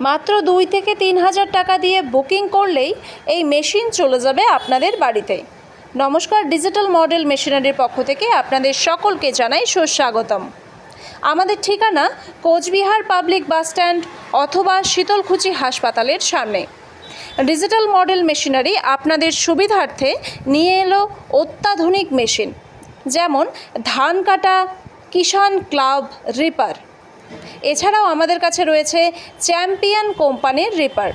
মাত্র 2 থেকে 3,000 টাকা দিয়ে বুকিং করলেই এই মেশিন চলে যাবে আপনাদের বাড়িতে। নমস্কার, ডিজিটাল মডেল মেশিনারির পক্ষ থেকে আপনাদের সকলকে জানাই সুস্বাগতম। আমাদের ঠিকানা কোচবিহার পাবলিক বাস স্ট্যান্ড অথবা শীতলকুচি হাসপাতালের সামনে। ডিজিটাল মডেল মেশিনারি আপনাদের সুবিধার্থে নিয়ে এলো অত্যাধুনিক মেশিন, যেমন ধান কাটা কিষাণ ক্লাব রিপার। এছাড়াও আমাদের কাছে রয়েছে চ্যাম্পিয়ন কোম্পানির রিপার।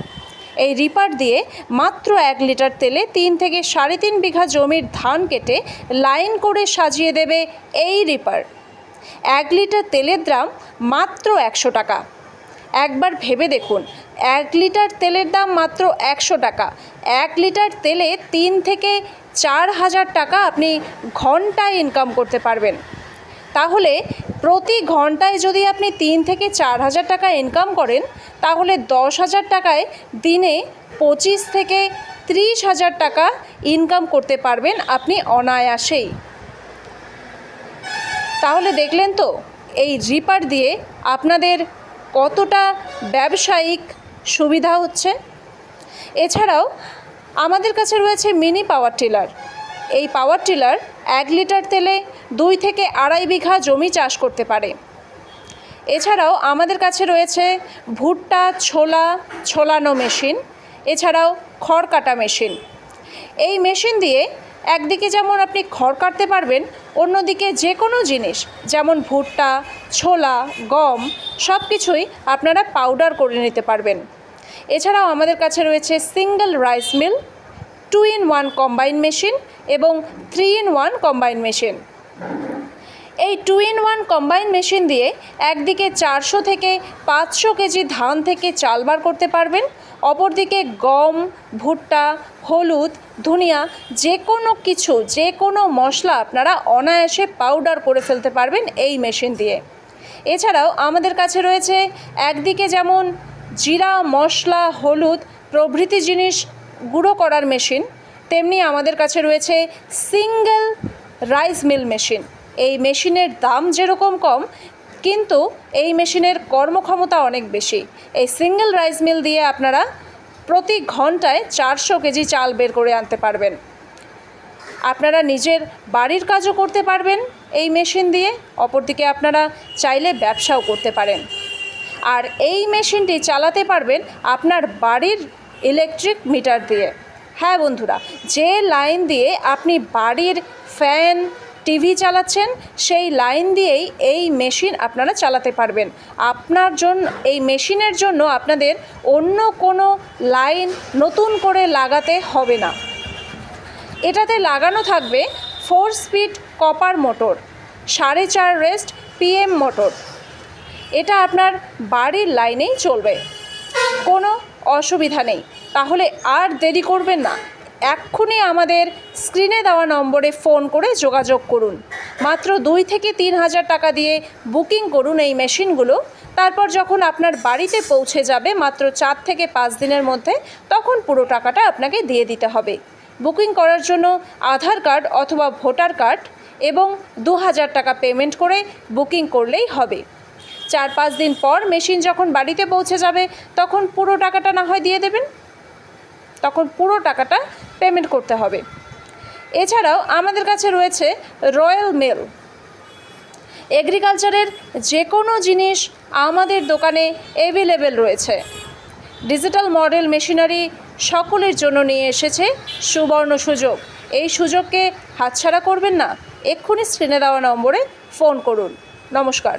এই রিপার দিয়ে মাত্র 1 লিটার তেলে 3 থেকে 3.5 বিঘা জমির ধান কেটে লাইন করে সাজিয়ে দেবে এই রিপার। 1 লিটার তেলের দাম মাত্র 100 টাকা। একবার ভেবে দেখুন, 1 লিটার তেলের দাম মাত্র 100 টাকা। 1 লিটার তেলে 3 থেকে 4,000 টাকা আপনি ঘন্টায় ইনকাম করতে পারবেন। তাহলে প্রতি ঘন্টায় যদি আপনি 3 থেকে 4,000 টাকা ইনকাম করেন, তাহলে 10,000 টাকায় দিনে 25 থেকে 30,000 টাকা ইনকাম করতে পারবেন আপনি অনায়াসেই। তাহলে দেখলেন তো এই রিপার দিয়ে আপনাদের কতটা ব্যবসায়িক সুবিধা হচ্ছে। এছাড়াও আমাদের কাছে রয়েছে মিনি পাওয়ার টিলার। এই পাওয়ার টিলার 1 লিটার তেলে 2 থেকে 2.5 বিঘা জমি চাষ করতে পারে। এছাড়াও আমাদের কাছে রয়েছে ভুট্টা ছোলানো মেশিন, এছাড়াও খড় কাটা মেশিন। এই মেশিন দিয়ে একদিকে যেমন আপনি খড় কাটতে পারবেন, অন্যদিকে যে কোনো জিনিস যেমন ভুট্টা, ছোলা, গম সব কিছুই আপনারা পাউডার করে নিতে পারবেন। এছাড়াও আমাদের কাছে রয়েছে single rice mill, 2-in-1 combine machine এবং 3-in-1 কম্বাইন মেশিন। এই 2-in-1 কম্বাইন মেশিন দিয়ে একদিকে 400 থেকে 500 কেজি ধান থেকে চাল বার করতে পারবেন, অপরদিকে গম, ভুট্টা, হলুদ, ধনিয়া যে কোনো মশলা আপনারা অনায়াসে পাউডার করে ফেলতে পারবেন এই মেশিন দিয়ে। এছাড়াও আমাদের কাছে রয়েছে একদিকে যেমন জিরা, মশলা, হলুদ প্রভৃতি জিনিস গুঁড়ো করার মেশিন, তেমনি আমাদের কাছে রয়েছে সিঙ্গেল রাইস মিল মেশিন। এই মেশিনের দাম যেরকম কম, কিন্তু এই মেশিনের কর্মক্ষমতা অনেক বেশি। এই সিঙ্গেল রাইস মিল দিয়ে আপনারা প্রতি ঘন্টায় 400 কেজি চাল বের করে আনতে পারবেন। আপনারা নিজের বাড়ির কাজও করতে পারবেন এই মেশিন দিয়ে, অপরদিকে আপনারা চাইলে ব্যবসাও করতে পারেন। আর এই মেশিনটি চালাতে পারবেন আপনার বাড়ির ইলেকট্রিক মিটার দিয়ে। হ্যাঁ বন্ধুরা, যে লাইন দিয়ে আপনি বাড়ির ফ্যান, টিভি চালাচ্ছেন, সেই লাইন দিয়েই এই মেশিন আপনারা চালাতে পারবেন। এই মেশিনের জন্য আপনাদের অন্য কোনো লাইন নতুন করে লাগাতে হবে না। এটাতে লাগানো থাকবে 4 speed copper motor, 4.5 rest PM motor. এটা আপনার বাড়ির লাইনেই চলবে, কোনো অসুবিধা নেই। তাহলে আর দেরি করবেন না, এক্ষুনি আমাদের স্ক্রিনে দেওয়া নম্বরে ফোন করে যোগাযোগ করুন। মাত্র 2 থেকে 3,000 টাকা দিয়ে বুকিং করুন এই মেশিনগুলো। তারপর যখন আপনার বাড়িতে পৌঁছে যাবে মাত্র 4 থেকে 5 দিনের মধ্যে, তখন পুরো টাকাটা আপনাকে দিয়ে দিতে হবে। বুকিং করার জন্য আধার কার্ড অথবা ভোটার কার্ড এবং 2,000 টাকা পেমেন্ট করে বুকিং করলেই হবে। 4-5 দিন পর মেশিন যখন বাড়িতে পৌঁছে যাবে, তখন পুরো টাকাটা না হয় দিয়ে দেবেন, তখন পুরো টাকাটা পেমেন্ট করতে হবে। এছাড়াও আমাদের কাছে রয়েছে রয়্যাল মিল। এগ্রিকালচারের যে কোনো জিনিস আমাদের দোকানে অ্যাভেলেবেল রয়েছে। ডিজিটাল মডেল মেশিনারি সকলের জন্য নিয়ে এসেছে সুবর্ণ সুযোগ। এই সুযোগকে হাতছাড়া করবেন না, এক্ষুনি স্ক্রিনে দেওয়া নম্বরে ফোন করুন। নমস্কার।